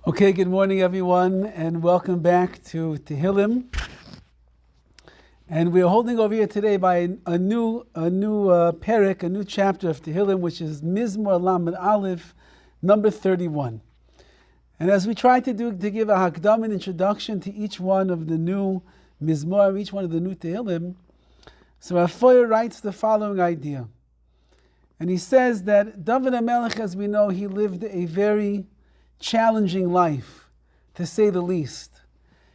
Okay, good morning everyone, and welcome back to TEHILLIM. And we're holding over here today by a new parak, a new chapter of TEHILLIM, which is Mizmor Lamed Aleph, number 31. And as we try to give a hakdam, an introduction to each one of the new Mizmor, each one of the new TEHILLIM, so Rabbi writes the following idea. And he says that Dovid HaMelech, as we know, he lived a very challenging life, to say the least.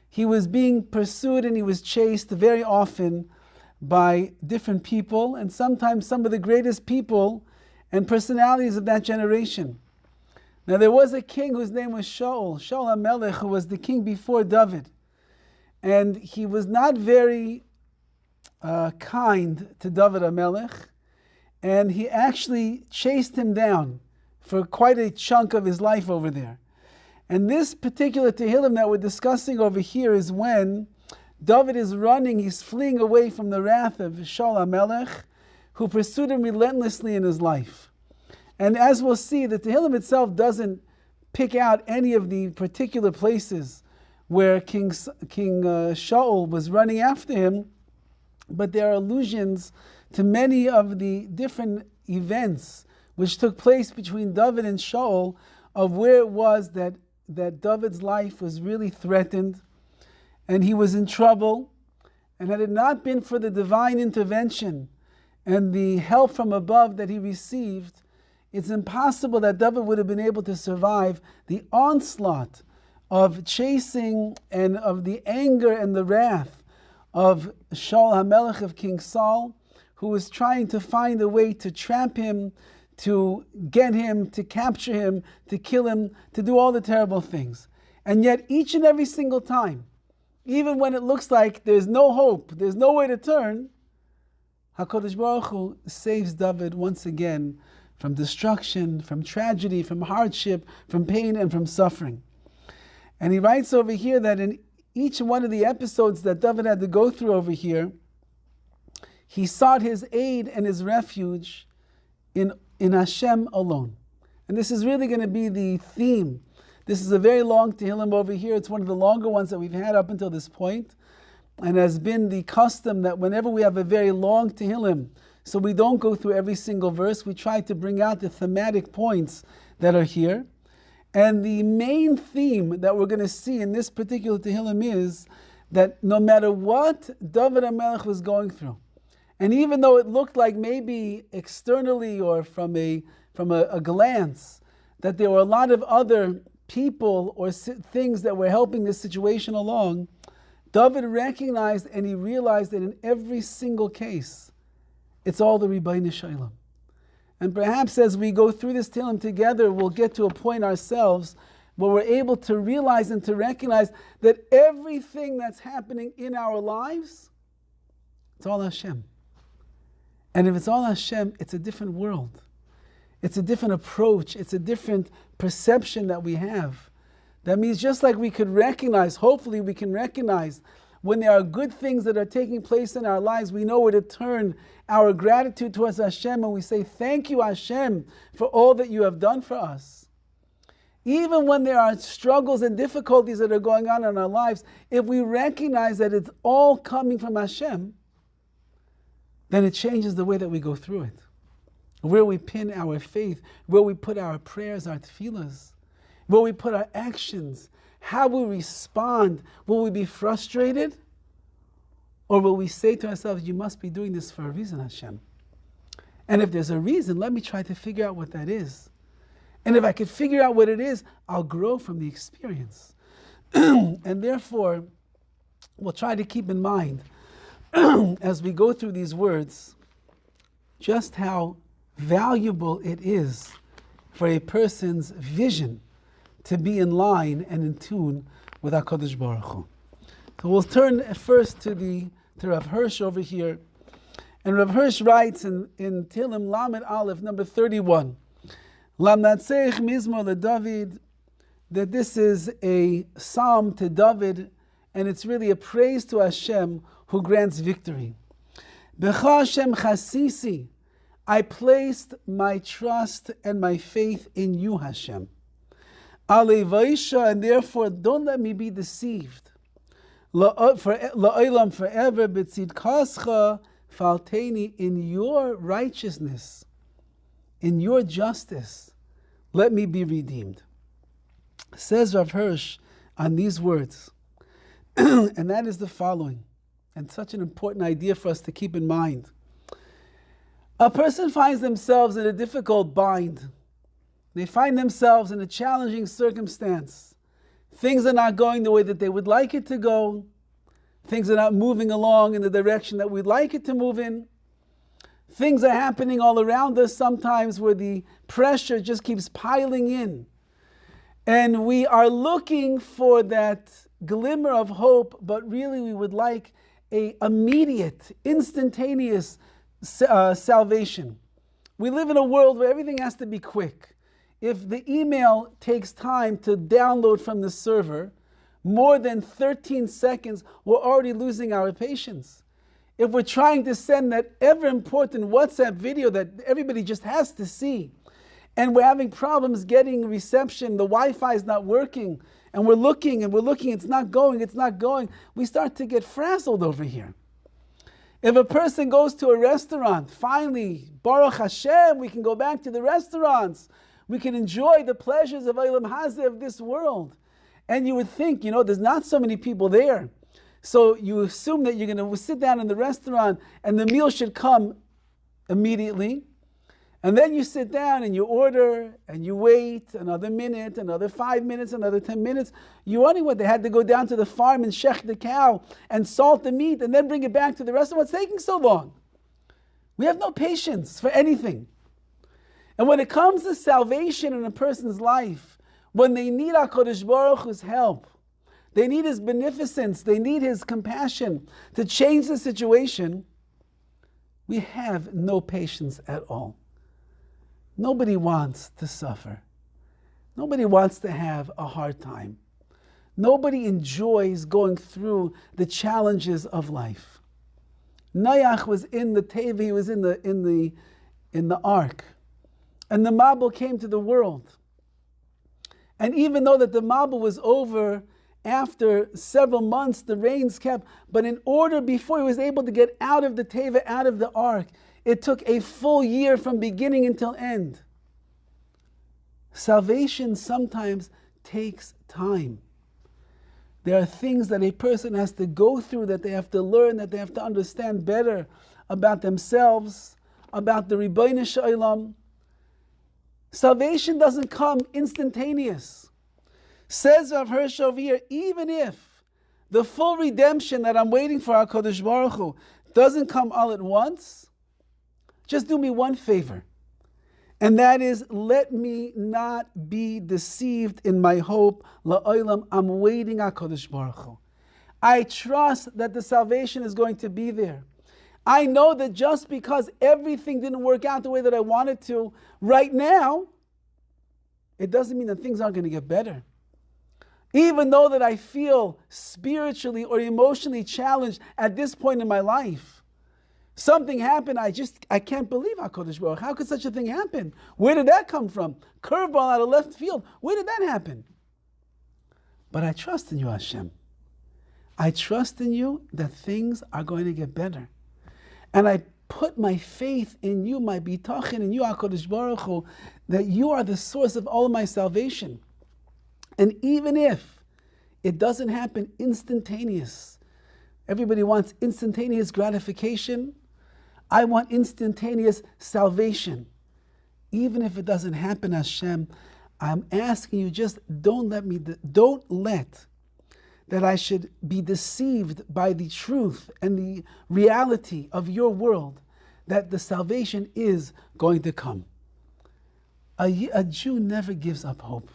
He was being pursued and he was chased very often by different people, and sometimes some of the greatest people and personalities of that generation. Now there was a king whose name was Shaul HaMelech, who was the king before Dovid. And he was not very kind to Dovid HaMelech, and he actually chased him down for quite a chunk of his life over there. And this particular Tehillim that we're discussing over here is when Dovid is running, he's fleeing away from the wrath of Shaul HaMelech, who pursued him relentlessly in his life. And as we'll see, the Tehillim itself doesn't pick out any of the particular places where King Shaul was running after him, but there are allusions to many of the different events which took place between Dovid and Shaul, of where it was that Dovid's life was really threatened and he was in trouble. And had it not been for the divine intervention and the help from above that he received, it's impossible that Dovid would have been able to survive the onslaught of chasing and of the anger and the wrath of Shaul HaMelech, of King Saul, who was trying to find a way to trap him, to get him, to capture him, to kill him, to do all the terrible things. And yet each and every single time, even when it looks like there's no hope, there's no way to turn, HaKadosh Baruch Hu saves Dovid once again from destruction, from tragedy, from hardship, from pain, and from suffering. And he writes over here that in each one of the episodes that Dovid had to go through over here, he sought his aid and his refuge in Hashem alone. And this is really going to be the theme. This is a very long Tehillim over here. It's one of the longer ones that we've had up until this point, and has been the custom that whenever we have a very long Tehillim, so we don't go through every single verse, we try to bring out the thematic points that are here. And the main theme that we're going to see in this particular Tehillim is that no matter what Dovid HaMelech was going through, and even though it looked like maybe externally or from a glance that there were a lot of other people or things that were helping this situation along, Dovid recognized and he realized that in every single case, it's all the Ribbono Shel Olam. And perhaps as we go through this Tehillim together, we'll get to a point ourselves where we're able to realize and to recognize that everything that's happening in our lives, it's all Hashem. And if it's all Hashem, it's a different world. It's a different approach. It's a different perception that we have. That means just like we could recognize, hopefully we can recognize when there are good things that are taking place in our lives, we know where to turn our gratitude towards Hashem, and we say, thank you, Hashem, for all that you have done for us. Even when there are struggles and difficulties that are going on in our lives, if we recognize that it's all coming from Hashem, then it changes the way that we go through it. Where we pin our faith, where we put our prayers, our tefillahs, where we put our actions, how we respond. Will we be frustrated? Or will we say to ourselves, you must be doing this for a reason, Hashem? And if there's a reason, let me try to figure out what that is. And if I can figure out what it is, I'll grow from the experience. And therefore, we'll try to keep in mind as we go through these words, just how valuable it is for a person's vision to be in line and in tune with HaKadosh Baruch Hu. So we'll turn first to Rav Hirsch over here. And Rav Hirsch writes in Tehillim Lamed Aleph, number 31, Lamnatzeich Mizmor LeDavid, that this is a psalm to David, and it's really a praise to Hashem who grants victory. B'cha Hashem chasisi, I placed my trust and my faith in you, Hashem. Alevaisha, and therefore don't let me be deceived. La'olam, forever, b'tzidkascha falteni, in your righteousness, in your justice, let me be redeemed. Says Rav Hirsch on these words, and that is the following, and such an important idea for us to keep in mind. A person finds themselves in a difficult bind. They find themselves in a challenging circumstance. Things are not going the way that they would like it to go. Things are not moving along in the direction that we'd like it to move in. Things are happening all around us sometimes where the pressure just keeps piling in. And we are looking for that glimmer of hope, but really we would like an immediate, instantaneous salvation. We live in a world where everything has to be quick. If the email takes time to download from the server, more than 13 seconds, we're already losing our patience. If we're trying to send that ever important WhatsApp video that everybody just has to see, and we're having problems getting reception, the Wi-Fi is not working, and we're looking, it's not going, we start to get frazzled over here. If a person goes to a restaurant, finally, Baruch Hashem, we can go back to the restaurants. We can enjoy the pleasures of Olam Hazeh of this world. And you would think, there's not so many people there. So you assume that you're going to sit down in the restaurant and the meal should come immediately. And then you sit down and you order and you wait another minute, another 5 minutes, another 10 minutes. You're wondering what they had to go down to the farm and shech the cow and salt the meat and then bring it back to the restaurant. What's taking so long? We have no patience for anything. And when it comes to salvation in a person's life, when they need HaKadosh Baruch Hu's help, they need His beneficence, they need His compassion to change the situation, we have no patience at all. Nobody wants to suffer. Nobody wants to have a hard time. Nobody enjoys going through the challenges of life. Noach was in the Teva, he was in the ark. And the Mabul came to the world. And even though that the Mabul was over after several months, the rains kept, but in order before he was able to get out of the Teva, out of the ark, it took a full year from beginning until end. Salvation sometimes takes time. There are things that a person has to go through, that they have to learn, that they have to understand better about themselves, about the Ribbono Shel Olam. Salvation doesn't come instantaneous. Says Rav Hirsch over here, even if the full redemption that I'm waiting for HaKadosh Baruch Hu doesn't come all at once, just do me one favor, and that is, let me not be deceived in my hope. La'olam, I'm waiting HaKadosh Baruch Hu. I trust that the salvation is going to be there. I know that just because everything didn't work out the way that I wanted to right now, it doesn't mean that things aren't going to get better. Even though that I feel spiritually or emotionally challenged at this point in my life, something happened, I can't believe HaKadosh Baruch. How could such a thing happen? Where did that come from? Curveball out of left field. Where did that happen? But I trust in you, Hashem. I trust in you that things are going to get better. And I put my faith in you, my bitachon in you, HaKadosh Baruch Hu, that you are the source of all of my salvation. And even if it doesn't happen instantaneous, everybody wants instantaneous gratification. I want instantaneous salvation. Even if it doesn't happen, Hashem, I'm asking you, just don't let that I should be deceived by the truth and the reality of your world, that the salvation is going to come. A Jew never gives up hope.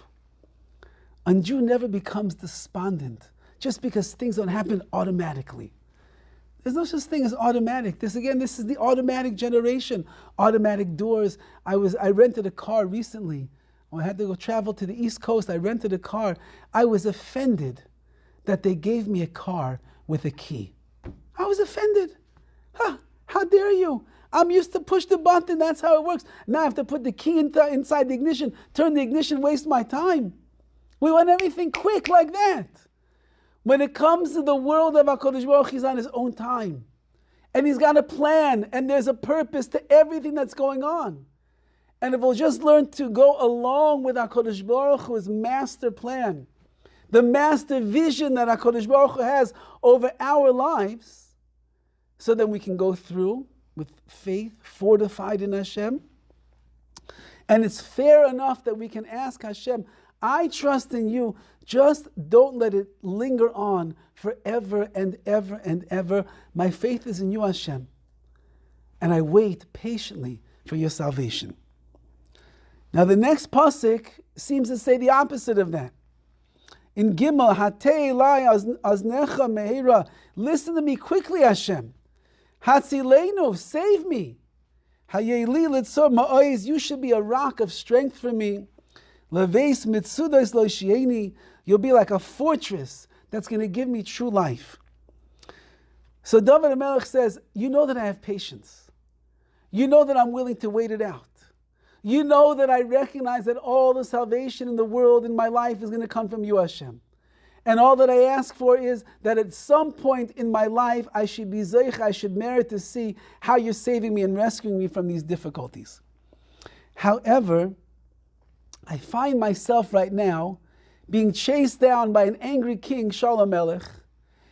A Jew never becomes despondent just because things don't happen automatically. There's no such thing as automatic. This is the automatic generation. Automatic doors. I rented a car recently. I had to go travel to the East Coast. I rented a car. I was offended that they gave me a car with a key. I was offended. How dare you? I'm used to push the button. That's how it works. Now I have to put the key inside the ignition, turn the ignition, waste my time. We want everything quick like that. When it comes to the world of HaKadosh Baruch Hu, He's on His own time. And He's got a plan, and there's a purpose to everything that's going on. And if we'll just learn to go along with HaKadosh Baruch Hu's master plan, the master vision that HaKadosh Baruch Hu has over our lives, so then we can go through with faith, fortified in Hashem. And it's fair enough that we can ask Hashem, I trust in you, just don't let it linger on forever and ever and ever. My faith is in you, Hashem. And I wait patiently for your salvation. Now the next pasuk seems to say the opposite of that. In Gimel, Hatei Elai aznecha meheira, listen to me quickly, Hashem. Hatzilenu, save me. Hayeli litzor ma'ois, you should be a rock of strength for me. Leveis mitzudos lo shieni, you'll be like a fortress that's going to give me true life. So Dovid HaMelech says, you know that I have patience. You know that I'm willing to wait it out. You know that I recognize that all the salvation in the world, in my life, is going to come from you, Hashem. And all that I ask for is that at some point in my life, I should be zeich, I should merit to see how you're saving me and rescuing me from these difficulties. However, I find myself right now being chased down by an angry king, Shalom Melech.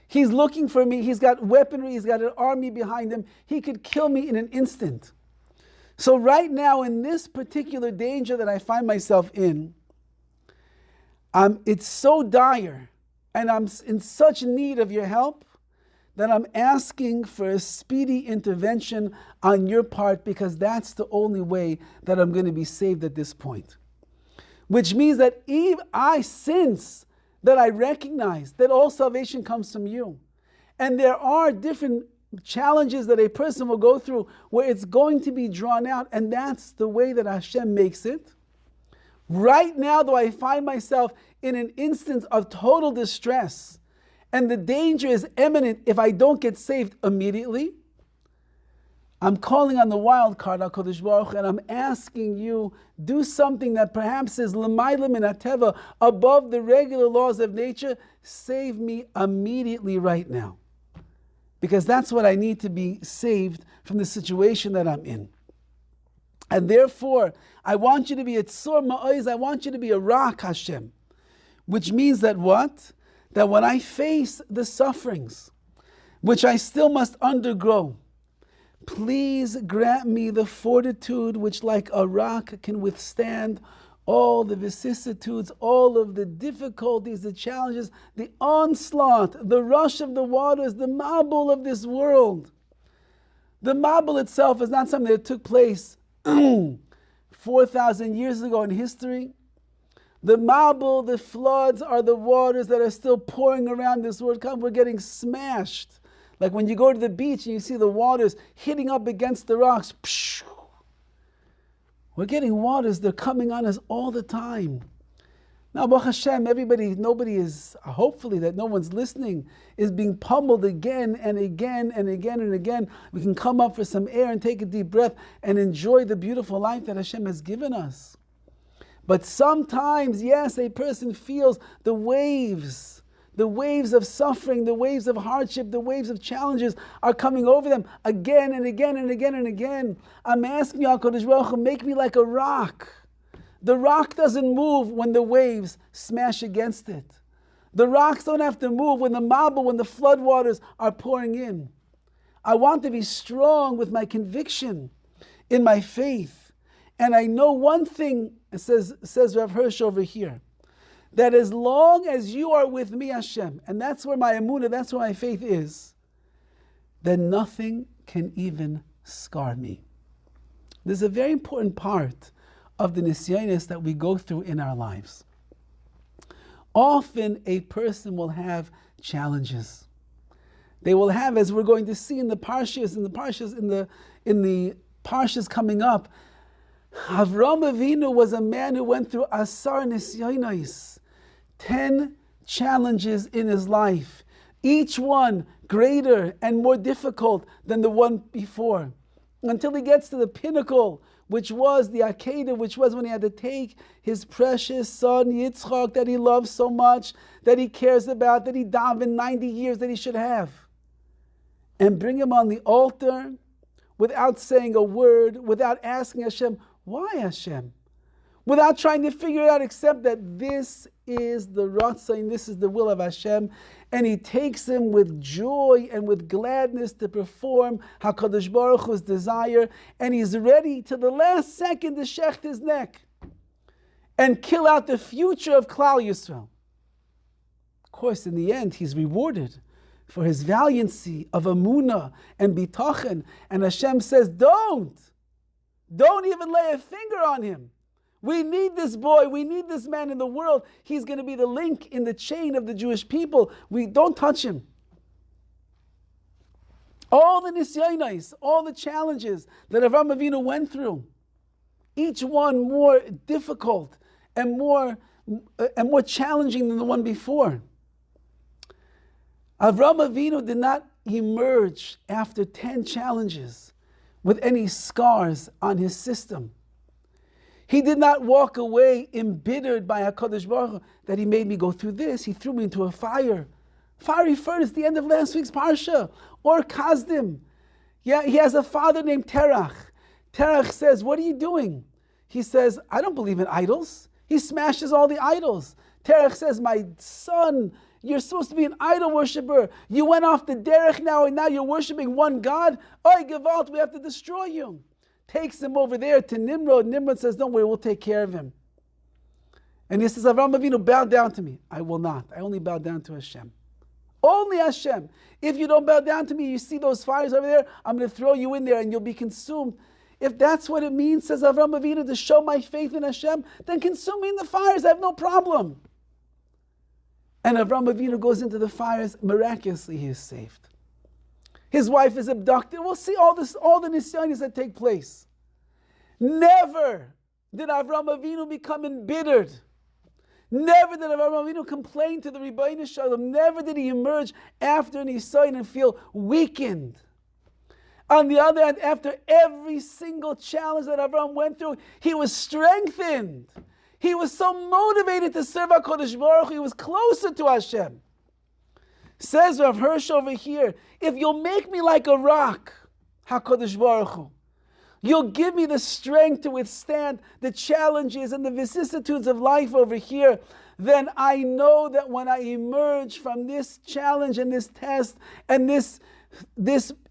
He's looking for me, he's got weaponry, he's got an army behind him. He could kill me in an instant. So right now, in this particular danger that I find myself in, it's so dire, and I'm in such need of your help, that I'm asking for a speedy intervention on your part, because that's the only way that I'm going to be saved at this point. Which means that since that I recognize that all salvation comes from you, and there are different challenges that a person will go through where it's going to be drawn out, and that's the way that Hashem makes it. Right now, though, I find myself in an instance of total distress, and the danger is imminent if I don't get saved immediately, I'm calling on the wild card, HaKadosh Baruch Hu, and I'm asking you, do something that perhaps is l'mayla min hateva, above the regular laws of nature. Save me immediately right now. Because that's what I need to be saved from the situation that I'm in. And therefore, I want you to be a tzor ma'oz, I want you to be a rock, Hashem. Which means that what? That when I face the sufferings, which I still must undergo, please grant me the fortitude which like a rock can withstand all the vicissitudes, all of the difficulties, the challenges, the onslaught, the rush of the waters, the mabul of this world. The mabul itself is not something that took place 4,000 years ago in history. The mabul, the floods, are the waters that are still pouring around this world. We're getting smashed. Like when you go to the beach and you see the waters hitting up against the rocks. Pshh. We're getting waters, they're coming on us all the time. Now, Baruch Hashem, nobody is, hopefully that no one's listening, is being pummeled again and again and again and again. We can come up for some air and take a deep breath and enjoy the beautiful life that Hashem has given us. But sometimes, yes, a person feels the waves of suffering, the waves of hardship, the waves of challenges are coming over them again and again and again and again. I'm asking you, HaKadosh Baruch Hu, make me like a rock. The rock doesn't move when the waves smash against it. The rocks don't have to move when the floodwaters are pouring in. I want to be strong with my conviction in my faith. And I know one thing, says Rav Hirsch over here, that as long as you are with me, Hashem, and that's where my emunah, that's where my faith is, then nothing can even scar me. This is a very important part of the nisyonos that we go through in our lives. Often a person will have challenges. They will have, as we're going to see in the parshas coming up, Avram Avinu was a man who went through asar nisyonos, 10 challenges in his life, each one greater and more difficult than the one before, until he gets to the pinnacle which was the Akedah, which was when he had to take his precious son Yitzchak that he loves so much, that he cares about, that he davened 90 years that he should have, and bring him on the altar without saying a word, without asking Hashem, why Hashem? Without trying to figure it out, except that this is the Ratzon, this is the will of Hashem, and he takes him with joy and with gladness to perform HaKadosh Baruch Hu's desire, and he's ready to the last second to shecht his neck and kill out the future of Klal Yisrael. Of course, in the end, he's rewarded for his valiancy of Amunah and Bitachon, and Hashem says, don't even lay a finger on him. We need this boy, we need this man in the world. He's going to be the link in the chain of the Jewish people. We don't touch him. All the nisyonos, all the challenges that Avraham Avinu went through, each one more difficult and more challenging than the one before. Avraham Avinu did not emerge after 10 challenges with any scars on his system. He did not walk away embittered by HaKadosh Baruch Hu that he made me go through this. He threw me into a fiery furnace, the end of last week's parsha, or Kazdim. Yeah, he has a father named Terach. Terach says, what are you doing? He says, I don't believe in idols. He smashes all the idols. Terach says, my son, you're supposed to be an idol worshiper. You went off the derech now, and now you're worshiping one God. Oy Gewalt, we have to destroy you. Takes him over there to Nimrod. Nimrod says, don't worry, we'll take care of him. And he says, Avraham Avinu, bow down to me. I will not. I only bow down to Hashem. Only Hashem. If you don't bow down to me, you see those fires over there, I'm going to throw you in there and you'll be consumed. If that's what it means, says Avraham Avinu, to show my faith in Hashem, then consume me in the fires. I have no problem. And Avraham Avinu goes into the fires. Miraculously, he is saved. His wife is abducted. We'll see all the nisyonos that take place. Never did Avraham Avinu become embittered. Never did Avraham Avinu complain to the Rabbi Shalom. Never did he emerge after Nisayon and feel weakened. On the other hand, after every single challenge that Avraham went through, he was strengthened. He was so motivated to serve HaKadosh Baruch Hu. He was closer to Hashem. Says Rav Hirsch over here, if you'll make me like a rock, HaKadosh Baruch Hu, you'll give me the strength to withstand the challenges and the vicissitudes of life over here, then I know that when I emerge from this challenge and this test and this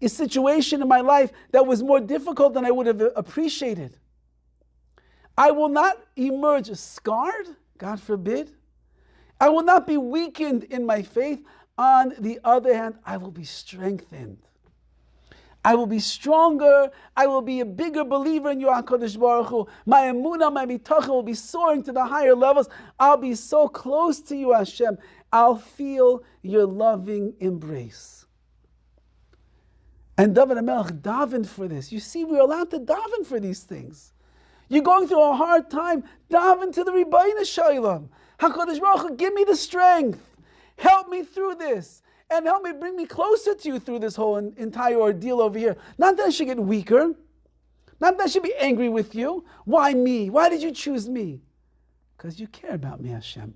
situation in my life that was more difficult than I would have appreciated, I will not emerge scarred, God forbid. I will not be weakened in my faith. On the other hand, I will be strengthened. I will be stronger. I will be a bigger believer in you, HaKadosh Baruch Hu. My emunah, my bitachon will be soaring to the higher levels. I'll be so close to you, Hashem. I'll feel your loving embrace. And Dovid HaMelech davened for this. You see, we're allowed to daven for these things. You're going through a hard time, daven to the Rabbi Shalom. HaKadosh Baruch Hu, give me the strength. Help me through this. And help me bring me closer to you through this whole entire ordeal over here. Not that I should get weaker. Not that I should be angry with you. Why me? Why did you choose me? Because you care about me, Hashem.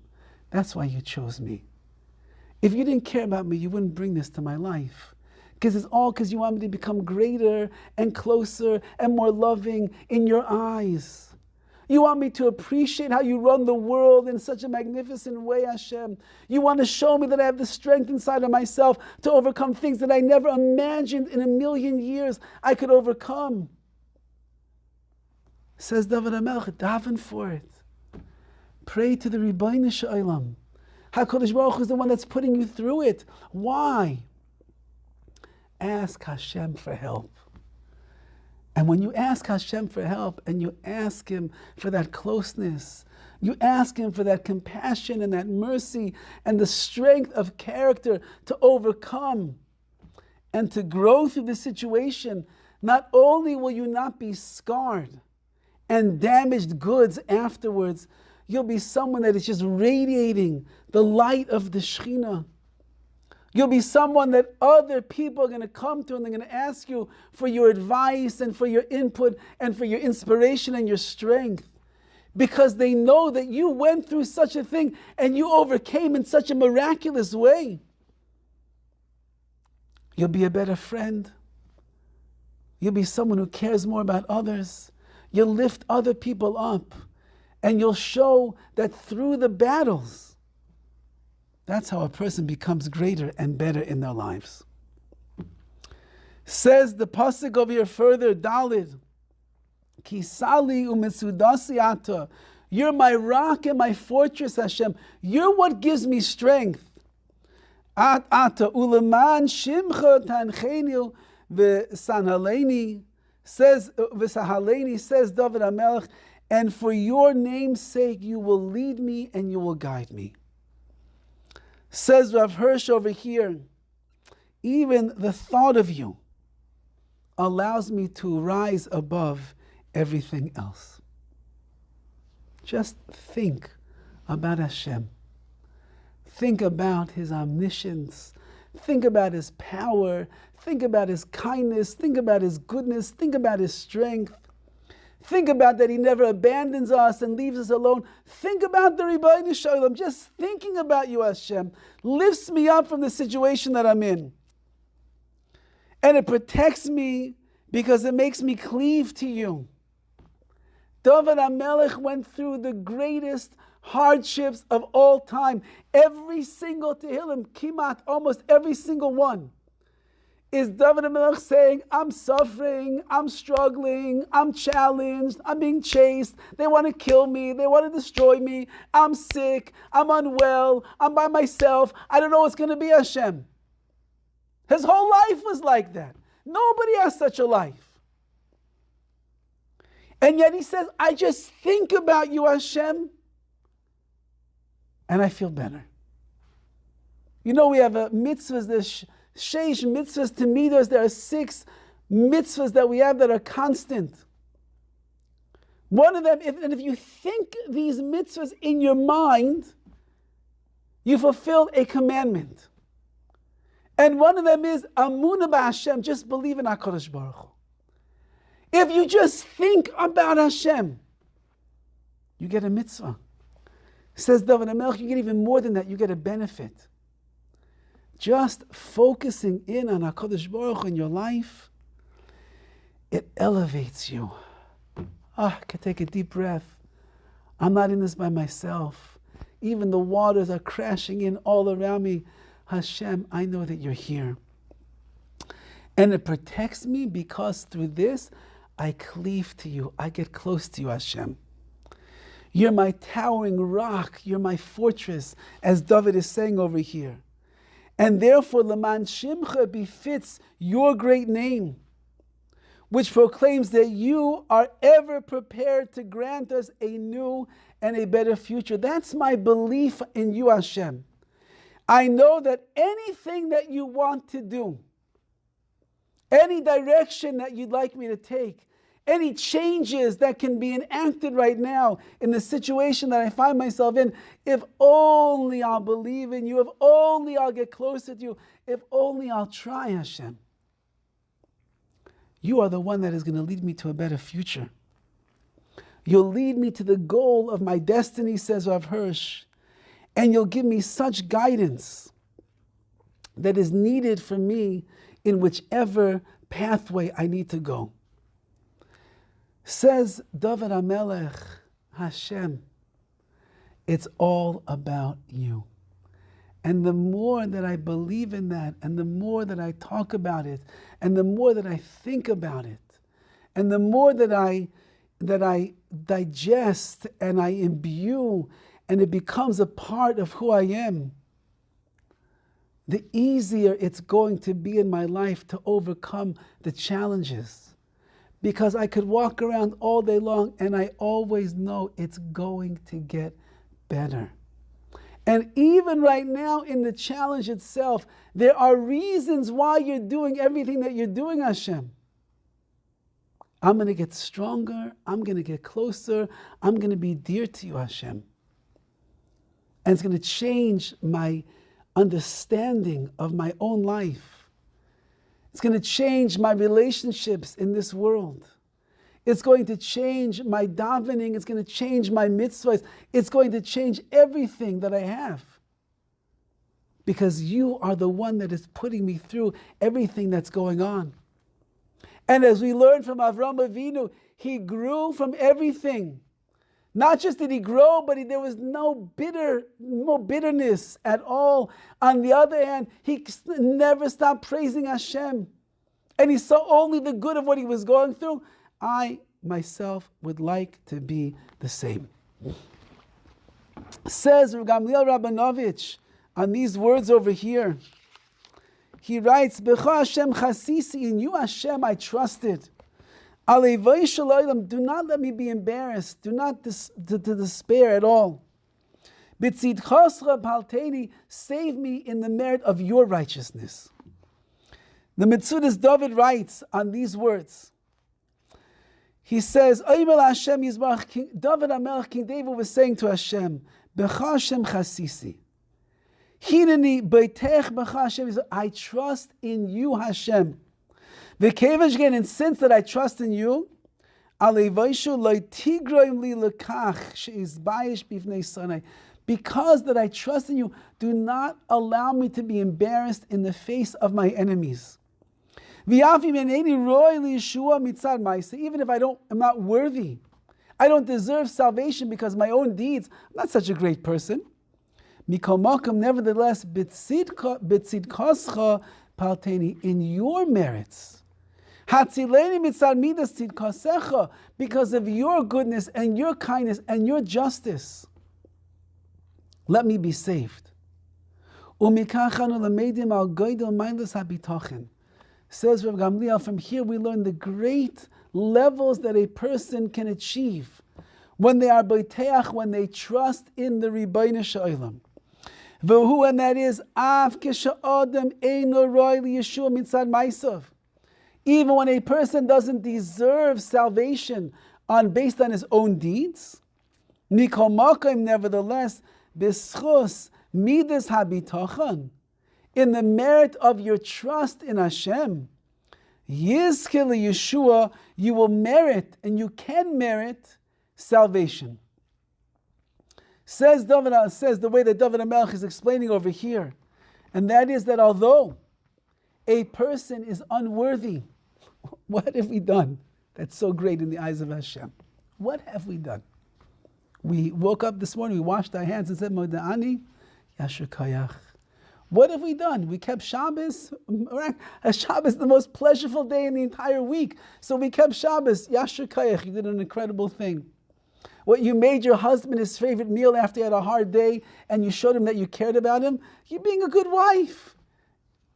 That's why you chose me. If you didn't care about me, you wouldn't bring this to my life. Because it's all because you want me to become greater and closer and more loving in your eyes. You want me to appreciate how you run the world in such a magnificent way, Hashem. You want to show me that I have the strength inside of myself to overcome things that I never imagined in a million years I could overcome. Says Dovid HaMelech, daven for it. Pray to the Rabbi Shalom. HaKadosh Baruch Hu is the one that's putting you through it. Why? Ask Hashem for help. And when you ask Hashem for help and you ask Him for that closeness, you ask Him for that compassion and that mercy and the strength of character to overcome and to grow through the situation, not only will you not be scarred and damaged goods afterwards, you'll be someone that is just radiating the light of the Shekhinah. You'll be someone that other people are going to come to, and they're going to ask you for your advice and for your input and for your inspiration and your strength, because they know that you went through such a thing and you overcame in such a miraculous way. You'll be a better friend. You'll be someone who cares more about others. You'll lift other people up, and you'll show that through the battles, that's how a person becomes greater and better in their lives. Says the pasuk over here further, Dalid, Kisali u'metsudasi ata. You're my rock and my fortress, Hashem. You're what gives me strength. Ata uleman shimcha tanchenu v'sanhaleni. Says David HaMelech, and for your name's sake you will lead me and you will guide me. Says Rav Hirsch over here, even the thought of you allows me to rise above everything else. Just think about Hashem. Think about His omniscience. Think about His power. Think about His kindness. Think about His goodness. Think about His strength. Think about that He never abandons us and leaves us alone. Think about the Rabbi Shalom. Just thinking about you, Hashem, lifts me up from the situation that I'm in. And it protects me because it makes me cleave to you. Dovid HaMelech went through the greatest hardships of all time. Every single Tehillim, kimat, almost every single one, is Dovid HaMelech saying, I'm suffering, I'm struggling, I'm challenged, I'm being chased, they want to kill me, they want to destroy me, I'm sick, I'm unwell, I'm by myself, I don't know what's going to be, Hashem. His whole life was like that. Nobody has such a life. And yet he says, I just think about you, Hashem, and I feel better. You know, we have a mitzvahs, there's sheish mitzvahs to midos. There are 6 mitzvahs that we have that are constant. One of them, if you think these mitzvahs in your mind, you fulfill a commandment. And one of them is Amunah b'Hashem, just believe in HaKadosh Baruch Hu. If you just think about Hashem, you get a mitzvah. Says Dovid HaMelech, you get even more than that, you get a benefit. Just focusing in on HaKadosh Baruch Hu in your life, it elevates you. I can take a deep breath. I'm not in this by myself. Even the waters are crashing in all around me. Hashem, I know that you're here. And it protects me because through this, I cleave to you. I get close to you, Hashem. You're my towering rock. You're my fortress, as Dovid is saying over here. And therefore, Leman Shimcha befits your great name, which proclaims that you are ever prepared to grant us a new and a better future. That's my belief in you, Hashem. I know that anything that you want to do, any direction that you'd like me to take, any changes that can be enacted right now in the situation that I find myself in, if only I'll believe in you, if only I'll get closer to you, if only I'll try, Hashem. You are the one that is going to lead me to a better future. You'll lead me to the goal of my destiny, says Rav Hirsch, and you'll give me such guidance that is needed for me in whichever pathway I need to go. Says Dovid HaMelech, Hashem, it's all about you. And the more that I believe in that, and the more that I talk about it, and the more that I think about it, and the more that I digest and I imbue, and it becomes a part of who I am, the easier it's going to be in my life to overcome the challenges. Because I could walk around all day long and I always know it's going to get better. And even right now in the challenge itself, there are reasons why you're doing everything that you're doing, Hashem. I'm going to get stronger. I'm going to get closer. I'm going to be dear to you, Hashem. And it's going to change my understanding of my own life. It's going to change my relationships in this world. It's going to change my davening. It's going to change my mitzvahs. It's going to change everything that I have. Because you are the one that is putting me through everything that's going on. And as we learned from Avraham Avinu, he grew from everything. Not just did he grow, but there was no bitterness at all. On the other hand, he never stopped praising Hashem. And he saw only the good of what he was going through. I, myself, would like to be the same. Says Rabbi Gamliel Rabinovich on these words over here. He writes, B'cha Hashem chasisi, in you Hashem I trusted. Alevai shalaylam, do not let me be embarrassed. Do not to despair at all. B'tzidchascha palteni, save me in the merit of your righteousness. The Metzudas Dovid writes on these words. He says, David HaMelech, King David was saying to Hashem, B'cha Hashem chasisi. Hineni beitech b'cha Hashem, I trust in you, Hashem. V'kevash again, and since that I trust in you, alevaishu lo tigroim li lekach sheizbayish b'fnei sanai. Because that I trust in you, do not allow me to be embarrassed in the face of my enemies. Even if I'm not worthy, I don't deserve salvation because of my own deeds, I'm not such a great person. Nevertheless, in your merits, because of your goodness and your kindness and your justice, let me be saved. Says Rabbi Gamliel, from here we learn the great levels that a person can achieve when they are boiteach, when they trust in the Ribbono Shel Olam. V'hu, and that is, av k'sha'adam eino roi liyeshua mitzad ma'asav. Even when a person doesn't deserve salvation based on his own deeds, mikol makom, nevertheless, b'schus midas habitachon, in the merit of your trust in Hashem, Yizke Yeshua, you will merit, and you can merit, salvation. Says the way that Dovid HaMelech is explaining over here, and that is that although a person is unworthy, what have we done that's so great in the eyes of Hashem? What have we done? We woke up this morning, we washed our hands and said, Moda'ani, Yasher Kayach. What have we done? We kept Shabbos. Shabbos is the most pleasurable day in the entire week. So we kept Shabbos. Yasher Kayach, you did an incredible thing. What, you made your husband his favorite meal after he had a hard day and you showed him that you cared about him? You're being a good wife.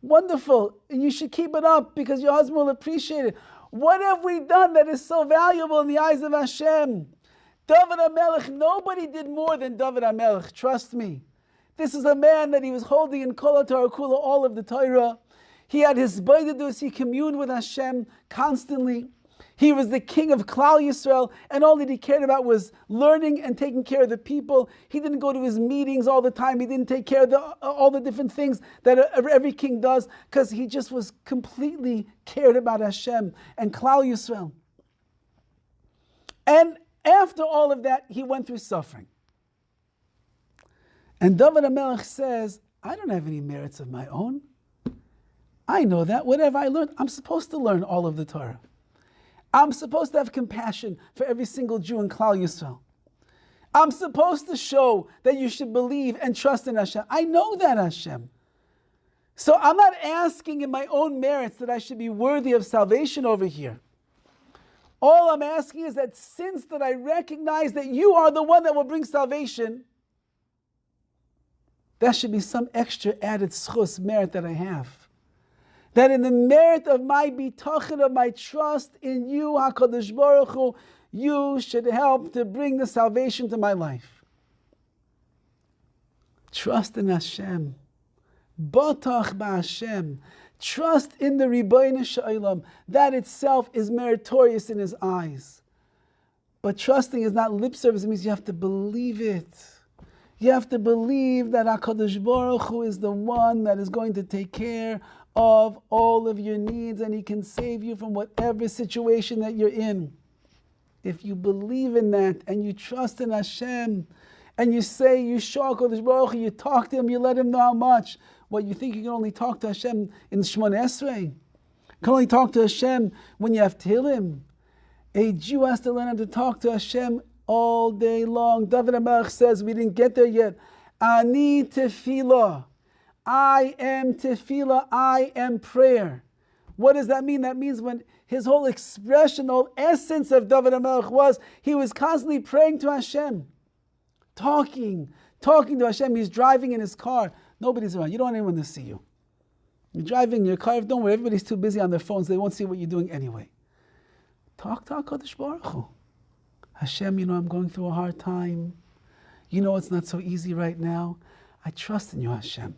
Wonderful. And you should keep it up because your husband will appreciate it. What have we done that is so valuable in the eyes of Hashem? Dovid HaMelech, nobody did more than Dovid HaMelech, trust me. This is a man that he was holding in Kol HaTorah Kula, all of the Torah. He had his Baidadus, he communed with Hashem constantly. He was the king of Klal Yisrael, and all that he cared about was learning and taking care of the people. He didn't go to his meetings all the time. He didn't take care of all the different things that every king does, because he just was completely cared about Hashem and Klal Yisrael. And after all of that, he went through suffering. And Dovid HaMelech says, I don't have any merits of my own. I know that. Whatever I learned, I'm supposed to learn all of the Torah. I'm supposed to have compassion for every single Jew in Klal Yisrael. I'm supposed to show that you should believe and trust in Hashem. I know that, Hashem. So I'm not asking in my own merits that I should be worthy of salvation over here. All I'm asking is that since that I recognize that you are the one that will bring salvation, that should be some extra added schus, merit that I have. That in the merit of my bitachon, of my trust in you, HaKadosh Baruch Hu, you should help to bring the salvation to my life. Trust in Hashem. Batach ba'Hashem. Trust in the Ribbono Shel Olam. That itself is meritorious in His eyes. But trusting is not lip service. It means you have to believe it. You have to believe that HaKadosh Baruch Hu is the one that is going to take care of all of your needs, and He can save you from whatever situation that you're in. If you believe in that and you trust in Hashem, and you say, you show HaKadosh Baruch Hu, you talk to Him, you let Him know how much. What, you think you can only talk to Hashem in Shmoneh Esrei? You can only talk to Hashem when you have TEHILLIM. A Jew has to learn how to talk to Hashem all day long. Dovid HaMelech says, we didn't get there yet. Ani tefillah. I am tefillah. I am prayer. What does that mean? That means when his whole expression, the whole essence of Dovid HaMelech was, he was constantly praying to Hashem. Talking to Hashem. He's driving in his car. Nobody's around. You don't want anyone to see you. You're driving in your car. Don't worry, everybody's too busy on their phones. They won't see what you're doing anyway. Talk to HaKadosh Baruch Hu. Hashem, I'm going through a hard time. It's not so easy right now. I trust in you, Hashem.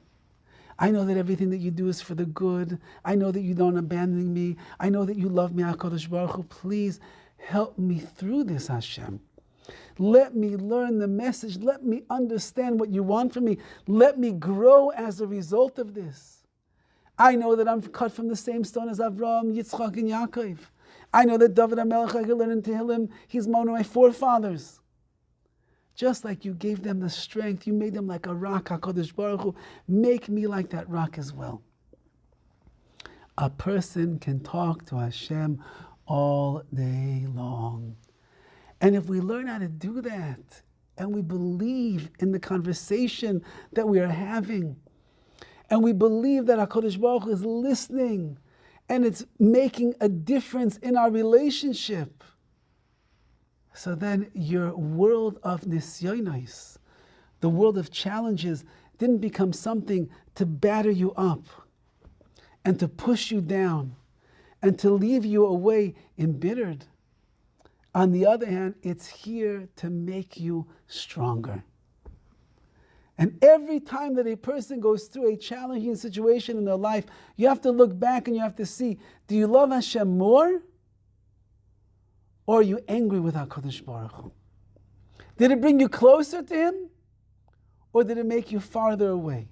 I know that everything that you do is for the good. I know that you don't abandon me. I know that you love me, HaKadosh Baruch Hu. Please help me through this, Hashem. Let me learn the message. Let me understand what you want from me. Let me grow as a result of this. I know that I'm cut from the same stone as Avraham, Yitzchak, and Yaakov. I know that Dovid HaMelech, I can learn in TEHILLIM, he's one of my forefathers. Just like you gave them the strength, you made them like a rock, HaKadosh Baruch Hu, make me like that rock as well. A person can talk to Hashem all day long. And if we learn how to do that, and we believe in the conversation that we are having, and we believe that HaKadosh Baruch Hu is listening, and it's making a difference in our relationship, so then your world of nisyonos, the world of challenges, didn't become something to batter you up and to push you down and to leave you away embittered. On the other hand, it's here to make you stronger. And every time that a person goes through a challenging situation in their life, you have to look back and you have to see, do you love Hashem more? Or are you angry with HaKadosh Baruch Hu? Did it bring you closer to Him? Or did it make you farther away?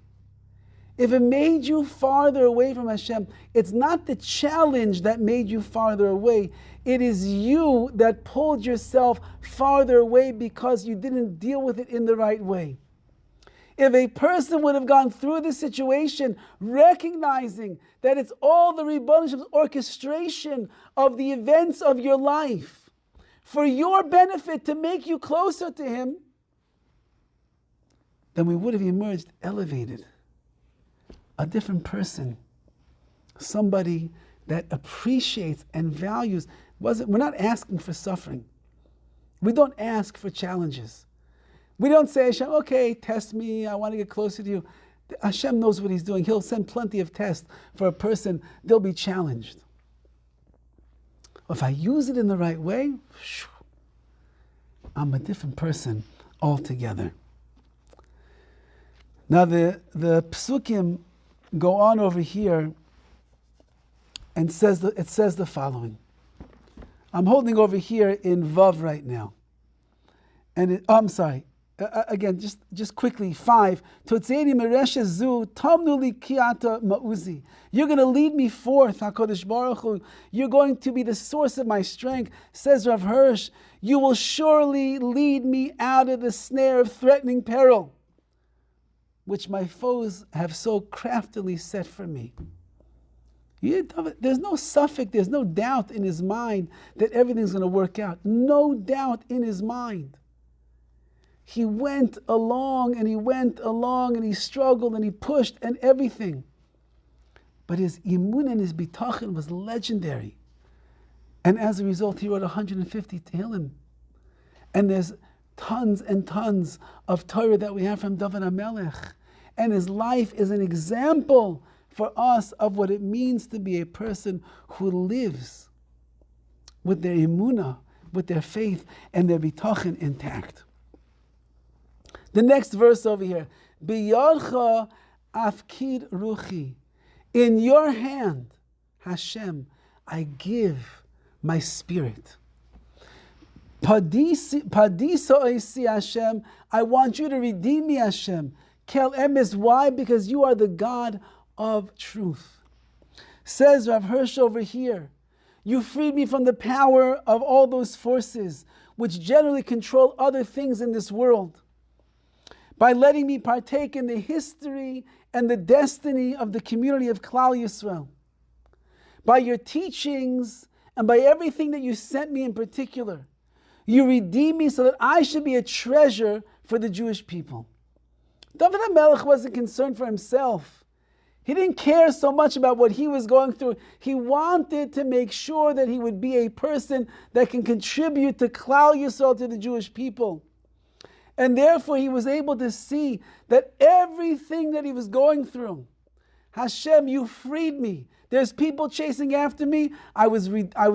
If it made you farther away from Hashem, it's not the challenge that made you farther away. It is you that pulled yourself farther away because you didn't deal with it in the right way. If a person would have gone through this situation recognizing that it's all the Rebbeinu Shem's orchestration of the events of your life for your benefit to make you closer to Him, then we would have emerged elevated. A different person. Somebody that appreciates and values. We're not asking for suffering. We don't ask for challenges. We don't say, Hashem, okay, test me, I want to get closer to you. Hashem knows what He's doing. He'll send plenty of tests for a person. They'll be challenged. If I use it in the right way, I'm a different person altogether. Now the psukim go on over here and it says the following. I'm holding over here in Vav right now. And I'm sorry. Again, just quickly, 5. You're going to lead me forth, HaKadosh Baruch Hu. You're going to be the source of my strength. Says Rav Hirsch, you will surely lead me out of the snare of threatening peril, which my foes have so craftily set for me. There's no suffix, there's no doubt in his mind that everything's going to work out. No doubt in his mind. He went along and he struggled and he pushed and everything. But his imun and his bitachon was legendary. And as a result, he wrote 150 Tehillim. And there's tons and tons of Torah that we have from Dovid HaMelech. And his life is an example for us of what it means to be a person who lives with their imunah, with their faith and their bitachon intact. The next verse over here, B'yadcha afkid ruchi. In your hand, Hashem, I give my spirit. Padisa oisi Hashem, I want you to redeem me, Hashem. Kel emes, why? Because you are the God of truth. Says Rav Hirsch over here, you freed me from the power of all those forces which generally control other things in this world by letting me partake in the history and the destiny of the community of Klal Yisrael. By your teachings and by everything that you sent me in particular, you redeemed me so that I should be a treasure for the Jewish people. Dovid HaMelech wasn't concerned for himself. He didn't care so much about what he was going through. He wanted to make sure that he would be a person that can contribute to Klal Yisrael, to the Jewish people. And therefore he was able to see that everything that he was going through, Hashem, you freed me. There's people chasing after me. I was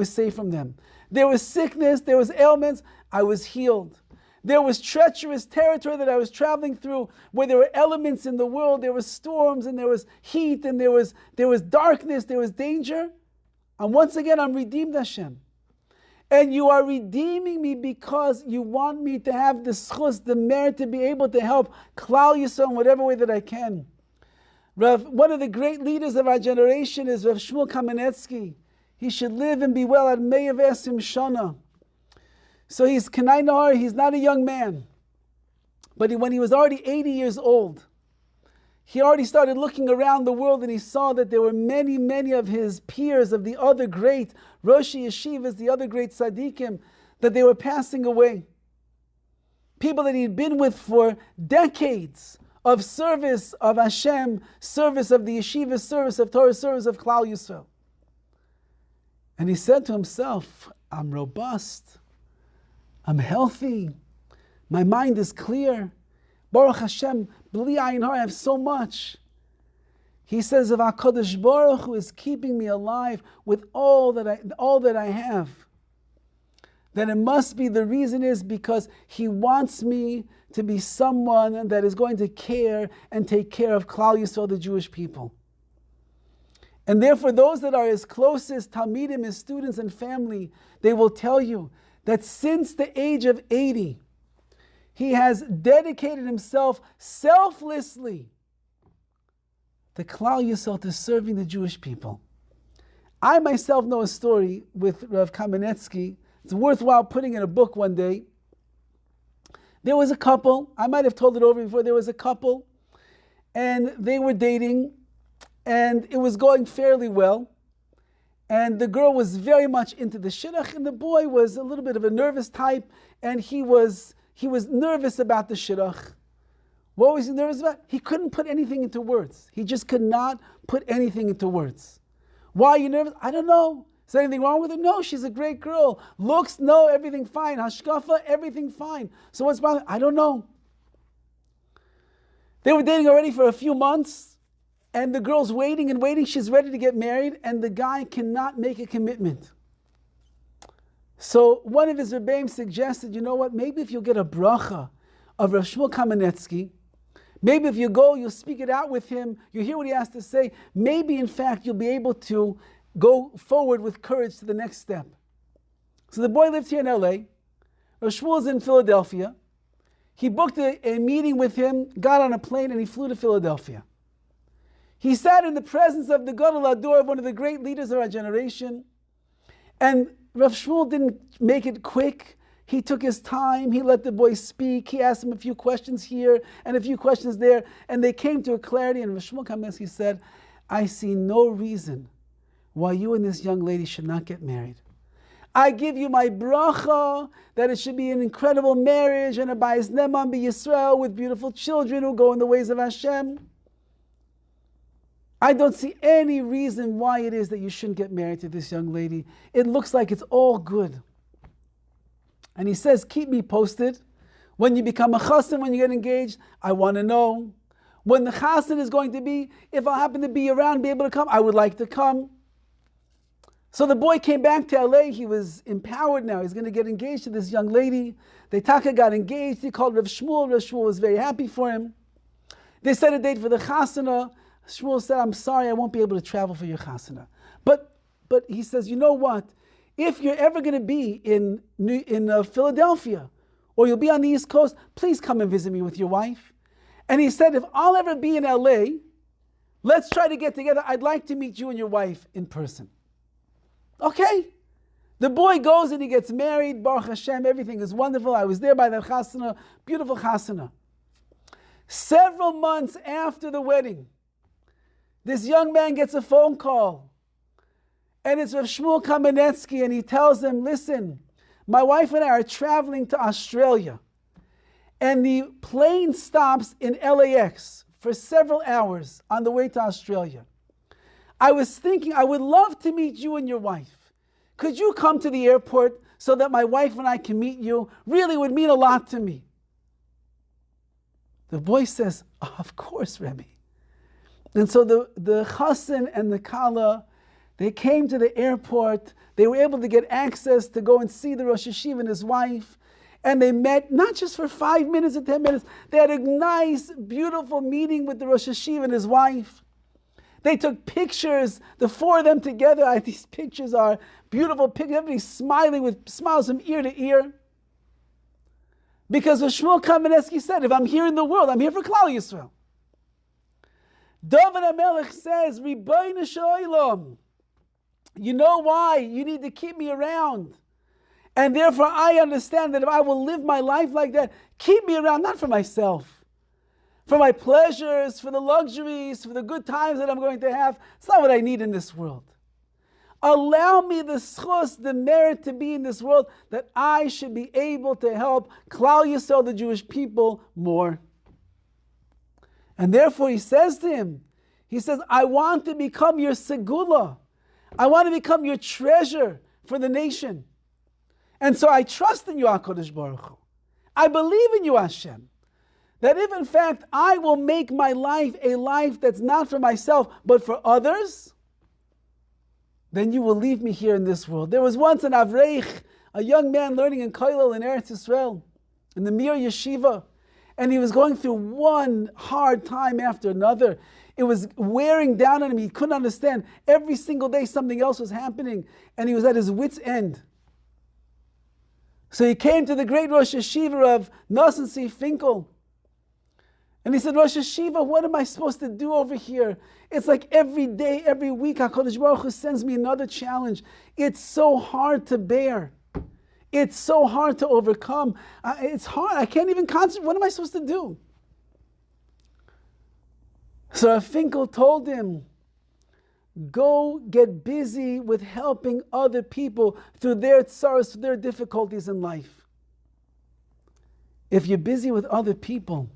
safe from them. There was sickness, there was ailments. I was healed. There was treacherous territory that I was traveling through where there were elements in the world. There was storms and there was heat and there was darkness, there was danger. And once again, I'm redeemed, Hashem. And you are redeeming me because you want me to have the schus, the merit to be able to help Klal Yisrael in whatever way that I can. One of the great leaders of our generation is Rav Shmuel Kamenetsky. He should live and be well at Me'av Esim Shana. So he's Kanai Nahar, he's not a young man. But when he was already 80 years old, he already started looking around the world and he saw that there were many, many of his peers, of the other great Roshi Yeshivas, the other great Tzaddikim, that they were passing away. People that he'd been with for decades of service of Hashem, service of the Yeshiva, service of Torah, service of Klal Yisrael. And he said to himself, I'm robust. I'm healthy. My mind is clear. Baruch Hashem, B'li Ayin Har, I have so much. He says, if HaKadosh Baruch Hu is keeping me alive with all that I have, then it must be, the reason is because He wants me to be someone that is going to care and take care of Klal Yisrael, the Jewish people. And therefore, those that are his closest Talmidim, his students and family, they will tell you that since the age of 80, he has dedicated himself selflessly to Klal Yisrael, to serving the Jewish people. I myself know a story with Rav Kamenetsky. It's worthwhile putting in a book one day. There was a couple, I might have told it over before, there was a couple, and they were dating, and it was going fairly well. And the girl was very much into the shidduch, and the boy was a little bit of a nervous type, and he was nervous about the shidduch. What was he nervous about? He couldn't put anything into words. He just could not put anything into words. Why are you nervous? I don't know. Is there anything wrong with her? No, she's a great girl. Looks, no, everything fine. Hashkafa, everything fine. So what's bothering? I don't know. They were dating already for a few months, and the girl's waiting and waiting. She's ready to get married, and the guy cannot make a commitment. So one of his Rebbeim suggested, you know what, maybe if you get a bracha of Rav Shmuel Kamenetsky, maybe if you go, you'll speak it out with him, you hear what he has to say, maybe in fact you'll be able to go forward with courage to the next step. So the boy lived here in LA. Rav Shmuel's in Philadelphia. He booked a meeting with him, got on a plane, and he flew to Philadelphia. He sat in the presence of the Gadol Hador, of one of the great leaders of our generation. And Rav Shmuel didn't make it quick. He took his time. He let the boy speak. He asked him a few questions here and a few questions there. And they came to a clarity. And Rav Shmuel Kamenetsky said, I see no reason why you and this young lady should not get married. I give you my bracha that it should be an incredible marriage and a bayis neman b'Yisrael with beautiful children who go in the ways of Hashem. I don't see any reason why it is that you shouldn't get married to this young lady. It looks like it's all good. And he says, keep me posted. When you become a chassan, when you get engaged, I want to know. When the chassan is going to be, if I happen to be around, be able to come, I would like to come. So the boy came back to LA. He was empowered now. He's going to get engaged to this young lady. The Taka got engaged. He called Rav Shmuel. Rav Shmuel was very happy for him. They set a date for the chasana. Shmuel said, I'm sorry, I won't be able to travel for your chasana. But he says, you know what? if you're ever going to be in Philadelphia, or you'll be on the East Coast, please come and visit me with your wife. And he said, if I'll ever be in LA, let's try to get together. I'd like to meet you and your wife in person. Okay. The boy goes and he gets married. Baruch Hashem, everything is wonderful. I was there by that chasana, beautiful chasana. Several months after the wedding, this young man gets a phone call. And it's Rav Shmuel Kamenetsky, and he tells him, listen, my wife and I are traveling to Australia. And the plane stops in LAX for several hours on the way to Australia. I was thinking, I would love to meet you and your wife. Could you come to the airport so that my wife and I can meet you? Really would mean a lot to me. The boy says, of course, Rabbi. And so the chassan and the kala, they came to the airport. They were able to get access to go and see the Rosh Hashiva and his wife. And they met not just for 5 minutes or 10 minutes. They had a nice, beautiful meeting with the Rosh Hashiva and his wife. They took pictures, the four of them together. These pictures are beautiful pictures. Everybody's smiling with smiles from ear to ear. Because Shmuel Kamenetsky said, if I'm here in the world, I'm here for Klal Yisrael. Dovid HaMelech says, Ribono Shel, you know why? You need to keep me around. And therefore I understand that if I will live my life like that, keep me around, not for myself, for my pleasures, for the luxuries, for the good times that I'm going to have. It's not what I need in this world. Allow me the schus, the merit to be in this world, that I should be able to help Klal Yisrael, the Jewish people, more. And therefore he says to him, he says, I want to become your segula. I want to become your treasure for the nation. And so I trust in you, HaKadosh Baruch Hu. I believe in you, Hashem. That if in fact I will make my life a life that's not for myself, but for others, then you will leave me here in this world. There was once an Avreich, a young man learning in Kollel in Eretz Yisrael, in the Mir Yeshiva, and he was going through one hard time after another. It was wearing down on him. He couldn't understand. Every single day something else was happening, and he was at his wit's end. So he came to the great Rosh Hashiva of Nosson Finkel. And he said, Rosh Hashiva, what am I supposed to do over here? It's like every day, every week, HaKadosh Baruch Hu sends me another challenge. It's so hard to bear. It's so hard to overcome. It's hard. I can't even concentrate. What am I supposed to do? So Rav Finkel told him, go get busy with helping other people through their tsaros, through their difficulties in life. If you're busy with other people,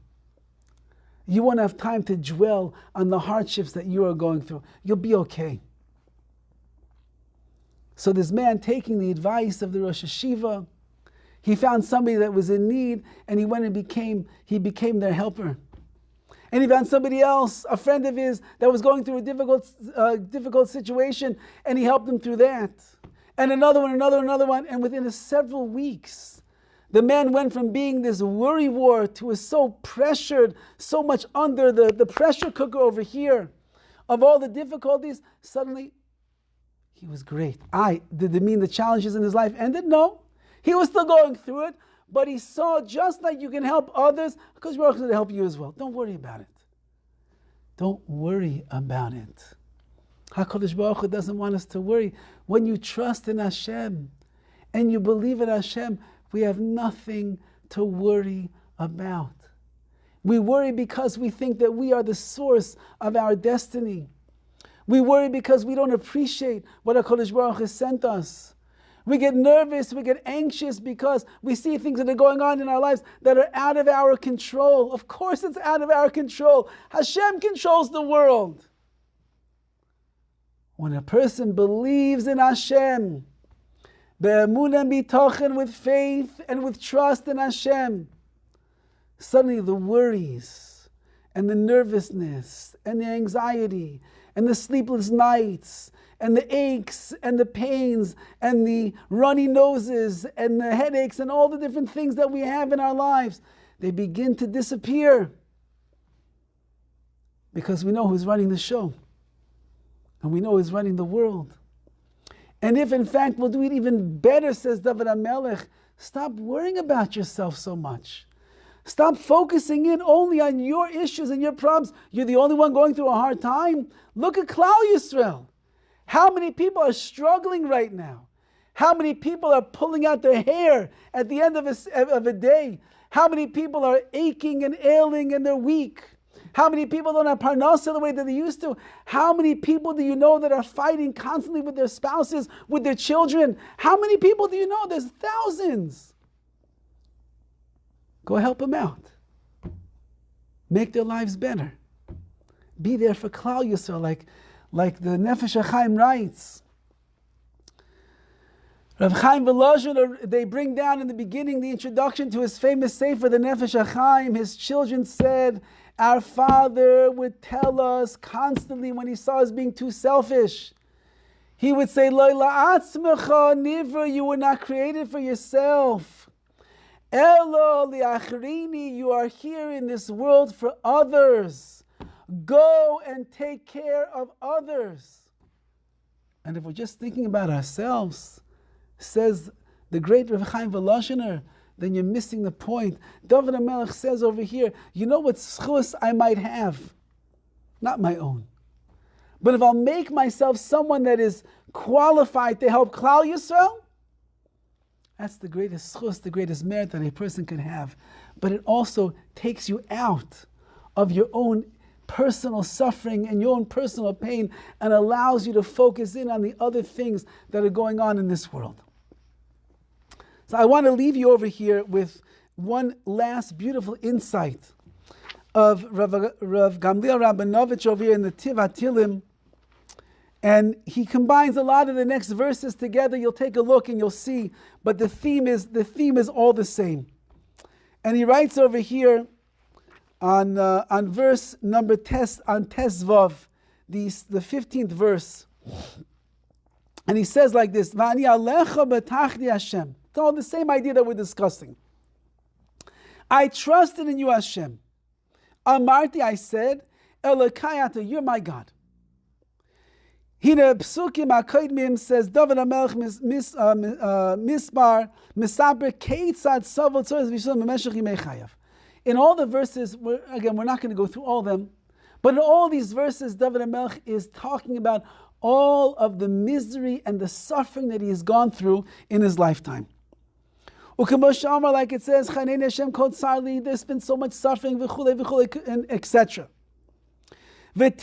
you won't have time to dwell on the hardships that you are going through. You'll be okay. So this man, taking the advice of the Rosh Hashiva, he found somebody that was in need, and he went and became their helper. And he found somebody else, a friend of his, that was going through a difficult situation, and he helped them through that. And another one, and within several weeks, the man went from being this worrywart who was so pressured, so much under the pressure cooker over here, of all the difficulties. Suddenly, he was great. Did it mean the challenges in his life ended? No. He was still going through it, but he saw, just like you can help others, because we're going to help you as well. Don't worry about it. Don't worry about it. HaKadosh Baruch Hu doesn't want us to worry. When you trust in Hashem and you believe in Hashem, we have nothing to worry about. We worry because we think that we are the source of our destiny. We worry because we don't appreciate what HaKadosh Baruch Hu has sent us. We get nervous, we get anxious because we see things that are going on in our lives that are out of our control. Of course it's out of our control. Hashem controls the world. When a person believes in Hashem, be'emunah bitochen, with faith and with trust in Hashem, suddenly the worries and the nervousness and the anxiety and the sleepless nights and the aches and the pains and the runny noses and the headaches and all the different things that we have in our lives, they begin to disappear. Because we know who's running the show. And we know who's running the world. And if in fact we'll do it even better, says Dovid HaMelech, stop worrying about yourself so much. Stop focusing in only on your issues and your problems. You're the only one going through a hard time. Look at Klal Yisrael. How many people are struggling right now? How many people are pulling out their hair at the end of a day? How many people are aching and ailing and they're weak? How many people don't have parnasa the way that they used to? How many people do you know that are fighting constantly with their spouses, with their children? How many people do you know? There's thousands. Go help them out. Make their lives better. Be there for Klal Yisrael, like the Nefesh HaChaim writes. Rav Chaim Volozhin, they bring down in the beginning the introduction to his famous sefer, the Nefesh HaChaim. His children said, our father would tell us constantly when he saw us being too selfish. He would say, Lo la'atzmecha nivra, you were not created for yourself. Elo li'achrini, you are here in this world for others. Go and take care of others. And if we're just thinking about ourselves, says the great Rav Chaim Volozhiner, then you're missing the point. Dovid HaMelech says over here, you know what schus I might have? Not my own. But if I'll make myself someone that is qualified to help Klal Yisrael, that's the greatest schus, the greatest merit that a person can have. But it also takes you out of your own personal suffering and your own personal pain and allows you to focus in on the other things that are going on in this world. So I want to leave you over here with one last beautiful insight of Rav Gamliel Rabinovich over here in the TEHILLIM. And he combines a lot of the next verses together. You'll take a look and you'll see. But the theme is all the same. And he writes over here on verse number on Tesvav, the 15th verse. And he says like this, V'ani alecha b'tachdi Hashem. It's all the same idea that we're discussing. I trusted in you, Hashem. Amarti, I said, Elokai ata, you're my God. Hina psukim akoidmim, says Dovid HaMelech misbar misaber keitzad savot tzores v'yishon b'meshech yimei chayav. In all the verses, we're not going to go through all of them, but in all these verses, Dovid HaMelech is talking about all of the misery and the suffering that he has gone through in his lifetime. Like it says, there's been so much suffering, and etc. And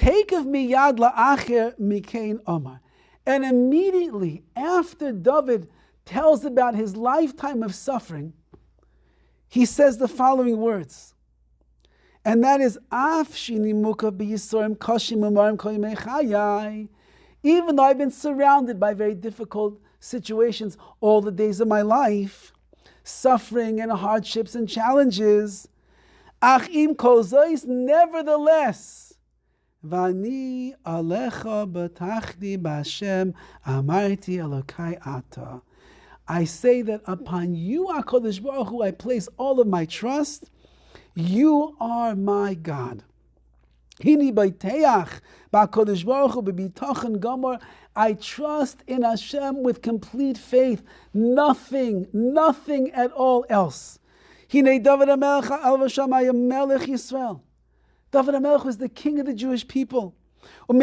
immediately after Dovid tells about his lifetime of suffering, he says the following words. And that is, even though I've been surrounded by very difficult situations all the days of my life, suffering and hardships and challenges, nevertheless, Vani alecha b'tachdi b'Hashem amarti Elokai ata. I say that upon you, HaKadosh Baruch Hu, I place all of my trust. You are my God. Hini b'teach b'HaKadosh Baruch Hu b'bitochen gamor. I trust in Hashem with complete faith. Nothing at all else. Hine Dovid HaMelech al v'shamayim melech Yisrael. Dovid HaMelech was the king of the Jewish people. He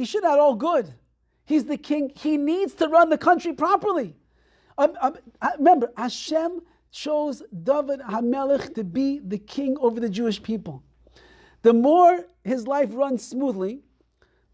should have all good. He's the king. He needs to run the country properly. Remember, Hashem chose Dovid HaMelech to be the king over the Jewish people. The more his life runs smoothly,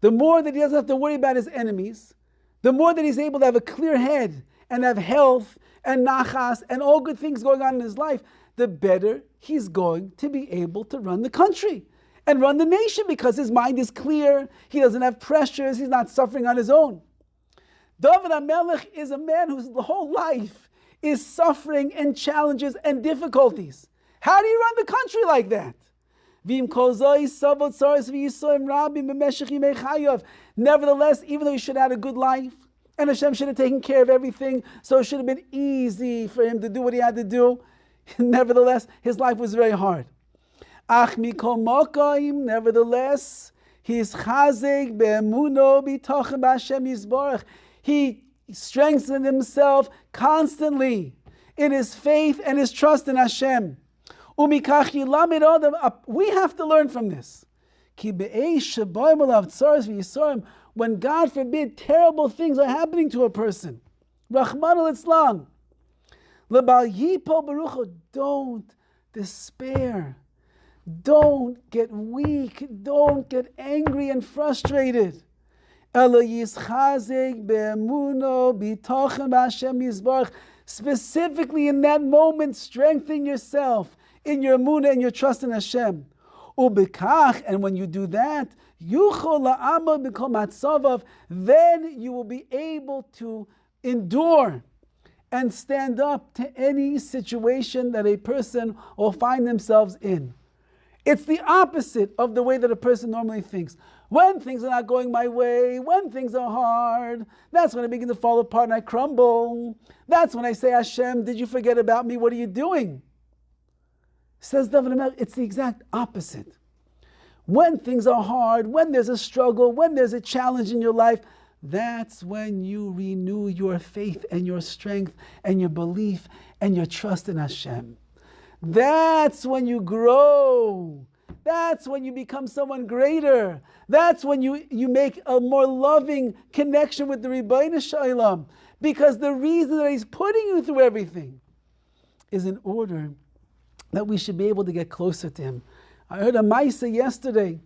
the more that he doesn't have to worry about his enemies, the more that he's able to have a clear head and have health and nachas and all good things going on in his life, the better he's going to be able to run the country and run the nation because his mind is clear, he doesn't have pressures, he's not suffering on his own. Dovid HaMelech is a man whose whole life is suffering and challenges and difficulties. How do you run the country like that? Nevertheless, even though he should have had a good life, and Hashem should have taken care of everything, so it should have been easy for him to do what he had to do, nevertheless, his life was very hard. Nevertheless, He's chazek be'emuno b'tochen b'Hashem Yisborach. He strengthened himself constantly in his faith and his trust in Hashem. Umikach yilamid odam. We have to learn from this. Ki be'eish shaboim alav tzaros v'yisorim. When, God forbid, terrible things are happening to a person, Rahman al-Islam, L'bal yipol barucho, don't despair. Don't get weak. Don't get angry and frustrated. Specifically in that moment, strengthen yourself in your emunah and your trust in Hashem. And when you do that, then you will be able to endure and stand up to any situation that a person will find themselves in. It's the opposite of the way that a person normally thinks. When things are not going my way, when things are hard, that's when I begin to fall apart and I crumble. That's when I say, Hashem, did you forget about me? What are you doing? Says Dovid, it's the exact opposite. When things are hard, when there's a struggle, when there's a challenge in your life, that's when you renew your faith and your strength and your belief and your trust in Hashem. That's when you grow. That's when you become someone greater. That's when you make a more loving connection with the Rabbi Shalom. Because the reason that He's putting you through everything is in order that we should be able to get closer to Him. I heard a Maisa yesterday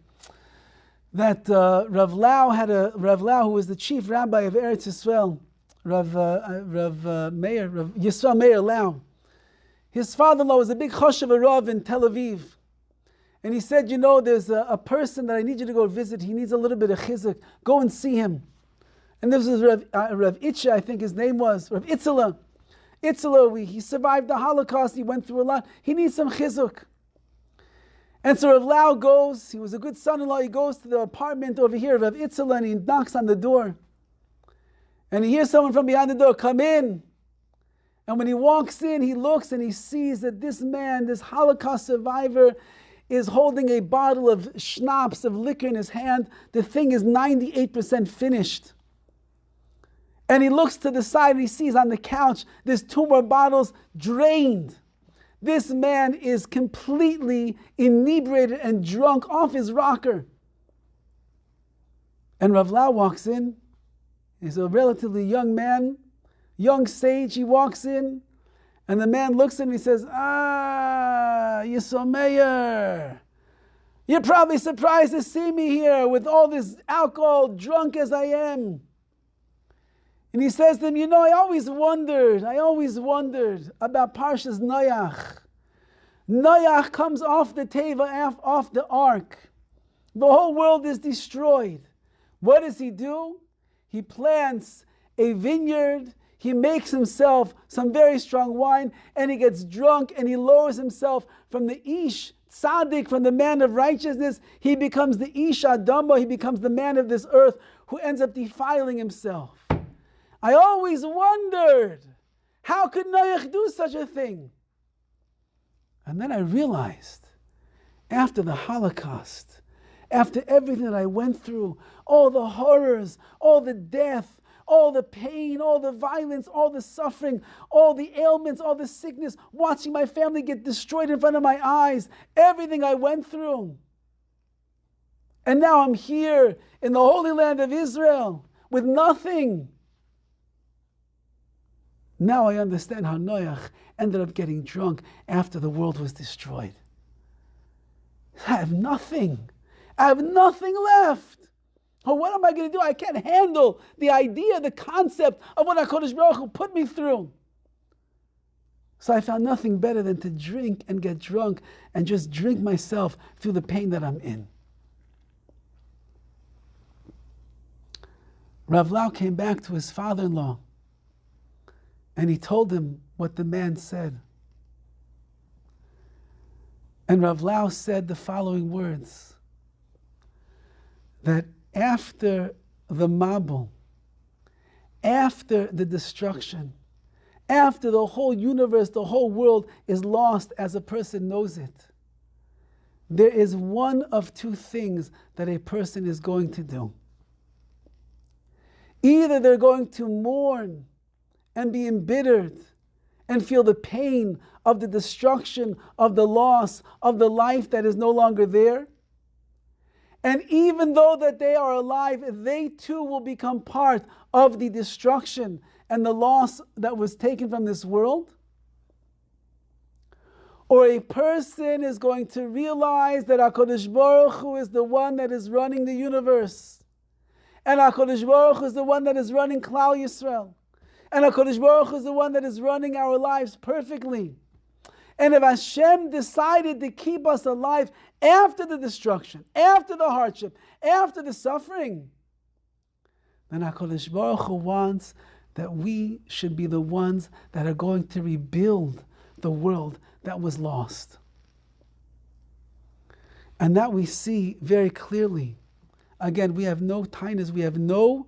that Rav Lau, who was the chief rabbi of Eretz Yisrael, Rav Yisrael Meir Lau, his father-in-law was a big choshev Rav in Tel Aviv. And he said, there's a person that I need you to go visit. He needs a little bit of chizuk. Go and see him. And this was Rav Itcha, I think his name was, Rav Itzela. He survived the Holocaust. He went through a lot. He needs some chizuk. And so Rav Lau goes, he was a good son-in-law, he goes to the apartment over here, Rav Itzela, and he knocks on the door. And he hears someone from behind the door, come in. And when he walks in, he looks and he sees that this man, this Holocaust survivor, is holding a bottle of schnapps, of liquor in his hand. The thing is 98% finished. And he looks to the side and he sees on the couch, there's 2 more bottles drained. This man is completely inebriated and drunk off his rocker. And Rav Lau walks in. He's a relatively young man, young sage. He walks in, and the man looks at him and he says, Yisrael Meir, you're probably surprised to see me here with all this alcohol, drunk as I am. And he says to him, I always wondered about Parshas Noach. Noach comes off the Teva, off the ark. The whole world is destroyed. What does he do? He plants a vineyard. He makes himself some very strong wine, and he gets drunk, and he lowers himself from the Ish Tzaddik, from the man of righteousness. He becomes the Ish Adamo. He becomes the man of this earth who ends up defiling himself. I always wondered, how could Noach do such a thing? And then I realized, after the Holocaust, after everything that I went through, all the horrors, all the death, all the pain, all the violence, all the suffering, all the ailments, all the sickness, watching my family get destroyed in front of my eyes, everything I went through. And now I'm here in the Holy Land of Israel with nothing. Now I understand how Noach ended up getting drunk after the world was destroyed. I have nothing. I have nothing left. Oh, what am I going to do? I can't handle the idea, the concept of what HaKadosh Baruch Hu put me through. So I found nothing better than to drink and get drunk and just drink myself through the pain that I'm in. Rav Lau came back to his father-in-law and he told him what the man said. And Rav Lau said the following words, that after the Mabul, after the destruction, after the whole universe, the whole world is lost as a person knows it, there is one of two things that a person is going to do. Either they're going to mourn and be embittered and feel the pain of the destruction, of the loss, of the life that is no longer there. And even though that they are alive, they too will become part of the destruction and the loss that was taken from this world. Or a person is going to realize that HaKadosh Baruch Hu is the one that is running the universe. And HaKadosh Baruch Hu is the one that is running Klal Yisrael. And HaKadosh Baruch Hu is the one that is running our lives perfectly. And if Hashem decided to keep us alive after the destruction, after the hardship, after the suffering, then HaKadosh Baruch Hu wants that we should be the ones that are going to rebuild the world that was lost. And that we see very clearly. Again, we have no tinus, we have no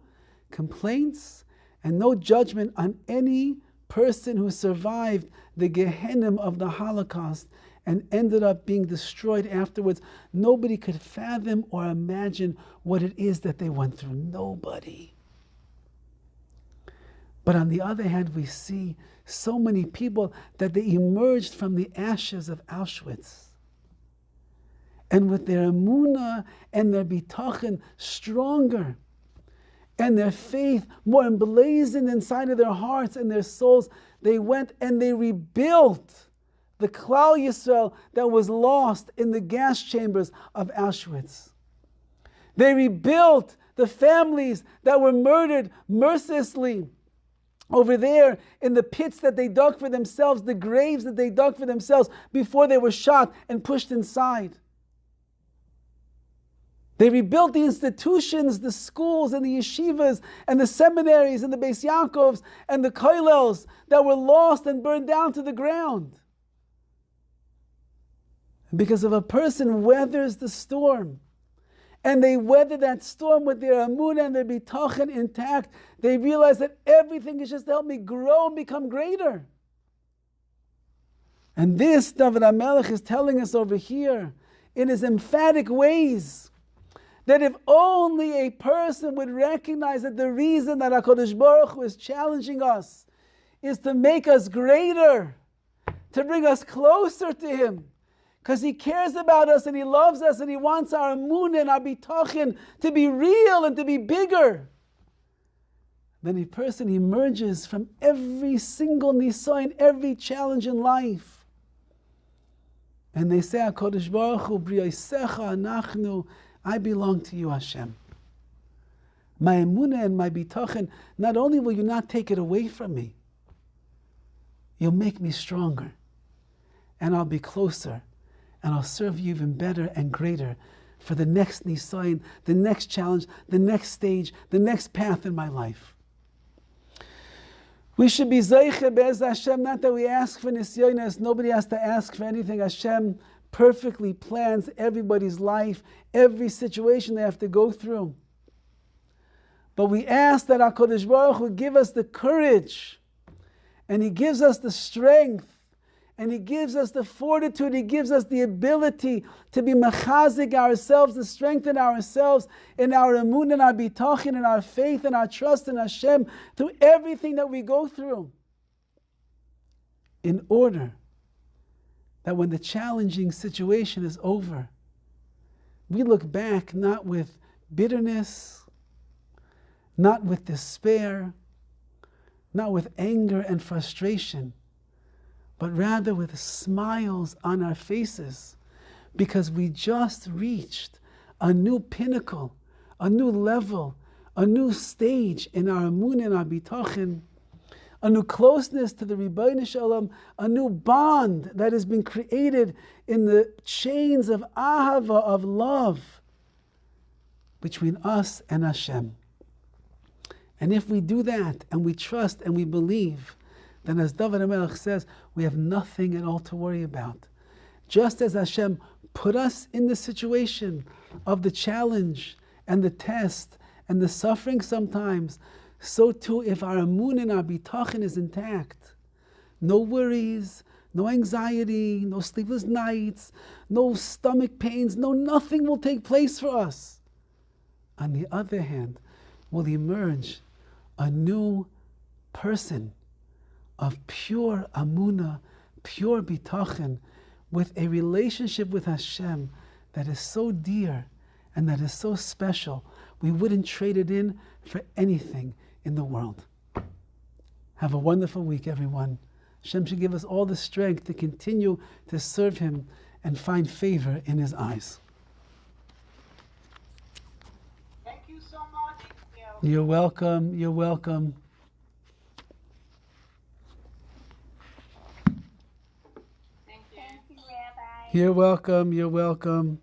complaints and no judgment on any person who survived the Gehenna of the Holocaust and ended up being destroyed afterwards. Nobody could fathom or imagine what it is that they went through. Nobody. But on the other hand, we see so many people that they emerged from the ashes of Auschwitz. And with their emunah and their bitachon stronger, and their faith more emblazoned inside of their hearts and their souls, they went and they rebuilt the Klal Yisrael that was lost in the gas chambers of Auschwitz. They rebuilt the families that were murdered mercilessly over there in the pits that they dug for themselves, the graves that they dug for themselves before they were shot and pushed inside. They rebuilt the institutions, the schools and the yeshivas and the seminaries and the Beis Yaakovs and the kollels that were lost and burned down to the ground. Because if a person weathers the storm, and they weather that storm with their emunah and their bitachon intact, they realize that everything is just to help me grow and become greater. And this, Dovid HaMelech is telling us over here in his emphatic ways, that if only a person would recognize that the reason that HaKadosh Baruch Hu is challenging us is to make us greater, to bring us closer to Him, because He cares about us and He loves us and He wants our emunah and our bitachon to be real and to be bigger. Then a person emerges from every single nisayon, every challenge in life. And they say, HaKadosh Baruch Hu, B'riyaisecha anachnu, I belong to you, Hashem. My emunah and my bitachon, not only will you not take it away from me, you'll make me stronger. And I'll be closer. And I'll serve you even better and greater for the next nisayon, the next challenge, the next stage, the next path in my life. We should be zeiche be'ez Hashem, not that we ask for nisyonos. Nobody has to ask for anything. Hashem perfectly plans everybody's life, every situation they have to go through. But we ask that HaKadosh Baruch Hu give us the courage, and He gives us the strength, and He gives us the fortitude, He gives us the ability to be mechazik ourselves, to strengthen ourselves in our emunah and our bitachon and our faith and our trust in Hashem through everything that we go through, in order that when the challenging situation is over, we look back not with bitterness, not with despair, not with anger and frustration, but rather with smiles on our faces, because we just reached a new pinnacle, a new level, a new stage in our emunah and our bitachon, a new closeness to the Rebbeinu Shalom, a new bond that has been created in the chains of ahava, of love, between us and Hashem. And if we do that, and we trust and we believe, then as Dovid HaMelech says, we have nothing at all to worry about. Just as Hashem put us in the situation of the challenge and the test and the suffering sometimes, so too if our emunah and our bitachon is intact, no worries, no anxiety, no sleepless nights, no stomach pains, no nothing will take place for us. On the other hand, will emerge a new person of pure amuna, pure bitachon, with a relationship with Hashem that is so dear and that is so special, we wouldn't trade it in for anything in the world. Have a wonderful week, everyone. Hashem should give us all the strength to continue to serve Him and find favor in His eyes. Thank you so much. You're welcome. You're welcome. Thank you. Thank you, Rabbi. You're welcome. You're welcome.